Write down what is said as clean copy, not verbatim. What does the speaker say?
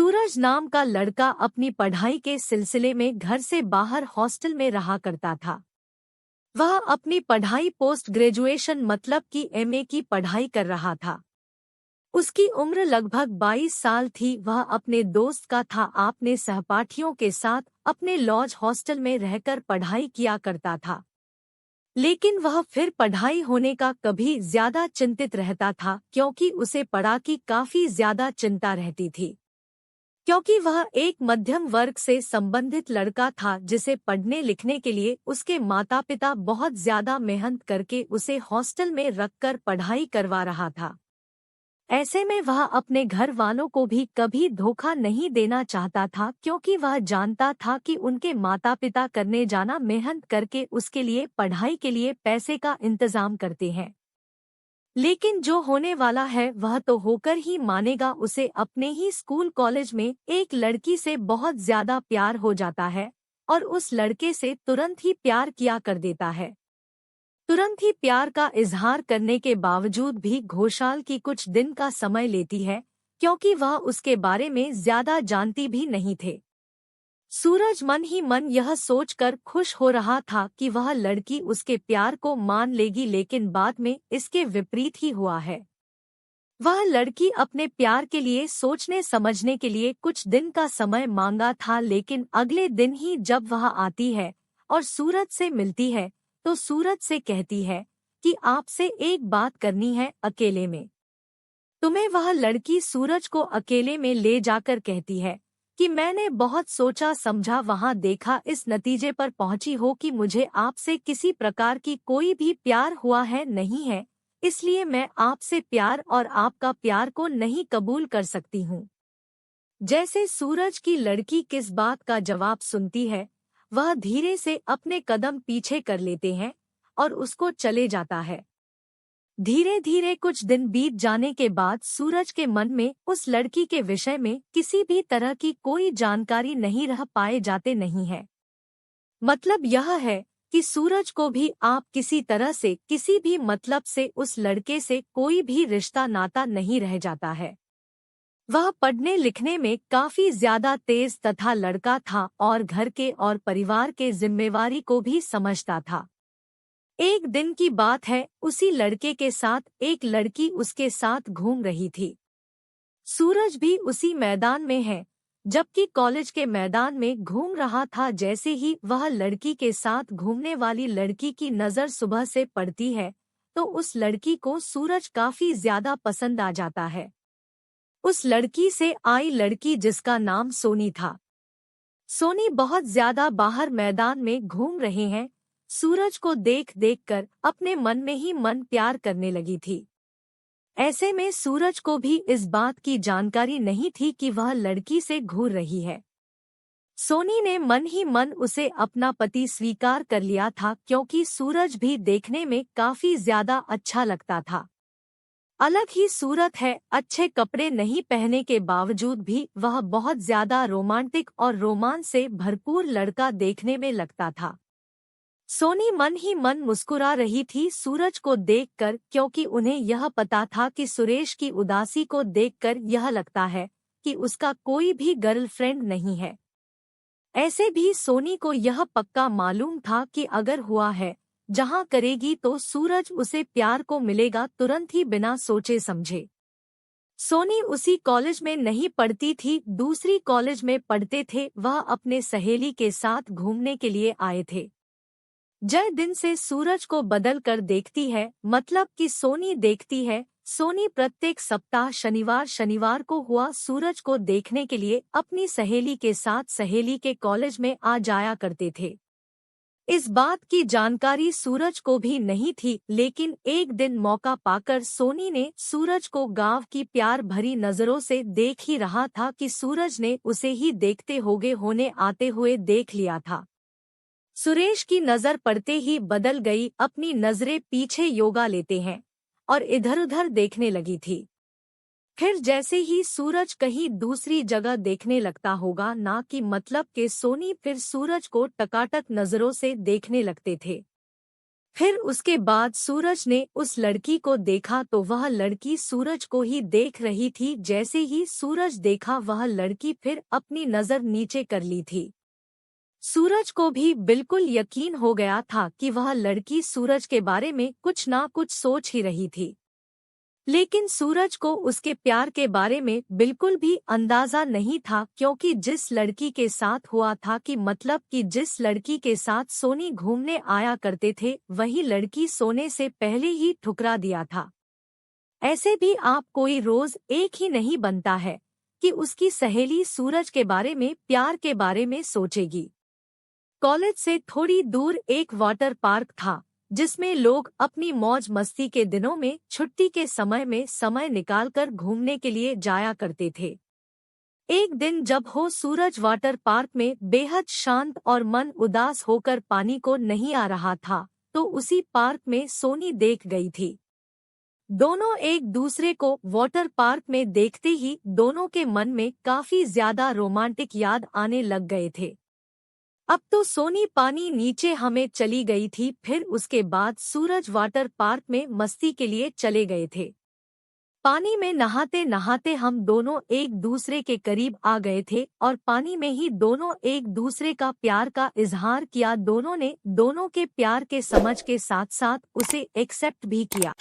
सूरज नाम का लड़का अपनी पढ़ाई के सिलसिले में घर से बाहर हॉस्टल में रहा करता था। वह अपनी पढ़ाई पोस्ट ग्रेजुएशन मतलब कि एमए की पढ़ाई कर रहा था। उसकी उम्र लगभग 22 साल थी। वह अपने दोस्त का था अपने सहपाठियों के साथ अपने लॉज हॉस्टल में रहकर पढ़ाई किया करता था। लेकिन वह फिर पढ़ाई होने का कभी ज्यादा चिंतित रहता था क्योंकि उसे पढ़ा की काफी ज्यादा चिंता रहती थी। क्योंकि वह एक मध्यम वर्ग से संबंधित लड़का था जिसे पढ़ने लिखने के लिए उसके माता पिता बहुत ज्यादा मेहनत करके उसे हॉस्टल में रखकर पढ़ाई करवा रहा था। ऐसे में वह अपने घर वालों को भी कभी धोखा नहीं देना चाहता था क्योंकि वह जानता था कि उनके माता पिता करने जाना मेहनत करके उसके लिए पढ़ाई के लिए पैसे का इंतजाम करते हैं। लेकिन जो होने वाला है वह तो होकर ही मानेगा। उसे अपने ही स्कूल कॉलेज में एक लड़की से बहुत ज्यादा प्यार हो जाता है और उस लड़के से तुरंत ही प्यार किया कर देता है। तुरंत ही प्यार का इजहार करने के बावजूद भी घोषाल की कुछ दिन का समय लेती है क्योंकि वह उसके बारे में ज्यादा जानती भी नहीं थे। सूरज मन ही मन यह सोचकर खुश हो रहा था कि वह लड़की उसके प्यार को मान लेगी, लेकिन बाद में इसके विपरीत ही हुआ है। वह लड़की अपने प्यार के लिए सोचने समझने के लिए कुछ दिन का समय मांगा था, लेकिन अगले दिन ही जब वह आती है और सूरज से मिलती है तो सूरज से कहती है कि आपसे एक बात करनी है अकेले में। तुम्हें वह लड़की सूरज को अकेले में ले जाकर कहती है कि मैंने बहुत सोचा समझा, वहां देखा, इस नतीजे पर पहुंची हो कि मुझे आपसे किसी प्रकार की कोई भी प्यार हुआ है नहीं है, इसलिए मैं आपसे प्यार और आपका प्यार को नहीं कबूल कर सकती हूँ। जैसे सूरज की लड़की किस बात का जवाब सुनती है, वह धीरे से अपने कदम पीछे कर लेते हैं और उसको चले जाता है। धीरे धीरे कुछ दिन बीत जाने के बाद सूरज के मन में उस लड़की के विषय में किसी भी तरह की कोई जानकारी नहीं रह पाए जाते नहीं है। मतलब यह है कि सूरज को भी आप किसी तरह से किसी भी मतलब से उस लड़के से कोई भी रिश्ता नाता नहीं रह जाता है। वह पढ़ने लिखने में काफी ज्यादा तेज तथा लड़का था और घर के और परिवार के जिम्मेवारी को भी समझता था। एक दिन की बात है, उसी लड़के के साथ एक लड़की उसके साथ घूम रही थी। सूरज भी उसी मैदान में है, जबकि कॉलेज के मैदान में घूम रहा था। जैसे ही वह लड़की के साथ घूमने वाली लड़की की नज़र सुबह से पड़ती है तो उस लड़की को सूरज काफी ज्यादा पसंद आ जाता है। उस लड़की से आई लड़की जिसका नाम सोनी था। सोनी बहुत ज्यादा बाहर मैदान में घूम रहे हैं। सूरज को देख कर अपने मन में ही मन प्यार करने लगी थी। ऐसे में सूरज को भी इस बात की जानकारी नहीं थी कि वह लड़की से घूर रही है। सोनी ने मन ही मन उसे अपना पति स्वीकार कर लिया था क्योंकि सूरज भी देखने में काफी ज्यादा अच्छा लगता था। अलग ही सूरत है, अच्छे कपड़े नहीं पहने के बावजूद भी वह बहुत ज्यादा रोमांटिक और रोमांस से भरपूर लड़का देखने में लगता था। सोनी मन ही मन मुस्कुरा रही थी सूरज को देखकर क्योंकि उन्हें यह पता था कि सुरेश की उदासी को देखकर यह लगता है कि उसका कोई भी गर्लफ्रेंड नहीं है। ऐसे भी सोनी को यह पक्का मालूम था कि अगर हुआ है, जहां करेगी तो सूरज उसे प्यार को मिलेगा तुरंत ही बिना सोचे समझे। सोनी उसी कॉलेज में नहीं पढ़ती थी, दूसरी कॉलेज में पढ़ते थे। वह अपने सहेली के साथ घूमने के लिए आए थे। जय दिन से सूरज को बदल कर देखती है, मतलब कि सोनी देखती है। सोनी प्रत्येक सप्ताह शनिवार को हुआ सूरज को देखने के लिए अपनी सहेली के साथ सहेली के कॉलेज में आ जाया करते थे। इस बात की जानकारी सूरज को भी नहीं थी, लेकिन एक दिन मौका पाकर सोनी ने सूरज को गांव की प्यार भरी नजरों से देख ही रहा था कि सूरज ने उसे ही देखते होने आते हुए देख लिया था। सुरेश की नजर पड़ते ही बदल गई, अपनी नजरें पीछे योगा लेते हैं और इधर-उधर देखने लगी थी। फिर जैसे ही सूरज कहीं दूसरी जगह देखने लगता होगा, ना कि मतलब के सोनी फिर सूरज को टकाटक नजरों से देखने लगते थे। फिर उसके बाद सूरज ने उस लड़की को देखा तो वह लड़की सूरज को ही देख रही थी। जैसे ही सूरज देखा वह लड़की फिर अपनी नज़र नीचे कर ली थी। सूरज को भी बिल्कुल यकीन हो गया था कि वह लड़की सूरज के बारे में कुछ ना कुछ सोच ही रही थी। लेकिन सूरज को उसके प्यार के बारे में बिल्कुल भी अंदाजा नहीं था, क्योंकि जिस लड़की के साथ हुआ था कि जिस लड़की के साथ सोनी घूमने आया करते थे वही लड़की सोने से पहले ही ठुकरा दिया था। ऐसे भी आप कोई रोज एक ही नहीं बनता है कि उसकी सहेली सूरज के बारे में प्यार के बारे में सोचेगी। कॉलेज से थोड़ी दूर एक वाटर पार्क था जिसमें लोग अपनी मौज मस्ती के दिनों में छुट्टी के समय में समय निकालकर घूमने के लिए जाया करते थे। एक दिन जब हो सूरज वाटर पार्क में बेहद शांत और मन उदास होकर पानी को नहीं आ रहा था तो उसी पार्क में सोनी देख गई थी। दोनों एक दूसरे को वाटर पार्क में देखते ही दोनों के मन में काफी ज्यादा रोमांटिक याद आने लग गए थे। अब तो सोनी पानी नीचे हमें चली गई थी। फिर उसके बाद सूरज वाटर पार्क में मस्ती के लिए चले गए थे। पानी में नहाते नहाते हम दोनों एक दूसरे के करीब आ गए थे और पानी में ही दोनों एक दूसरे का प्यार का इजहार किया। दोनों ने दोनों के प्यार के समझ के साथ साथ उसे एक्सेप्ट भी किया।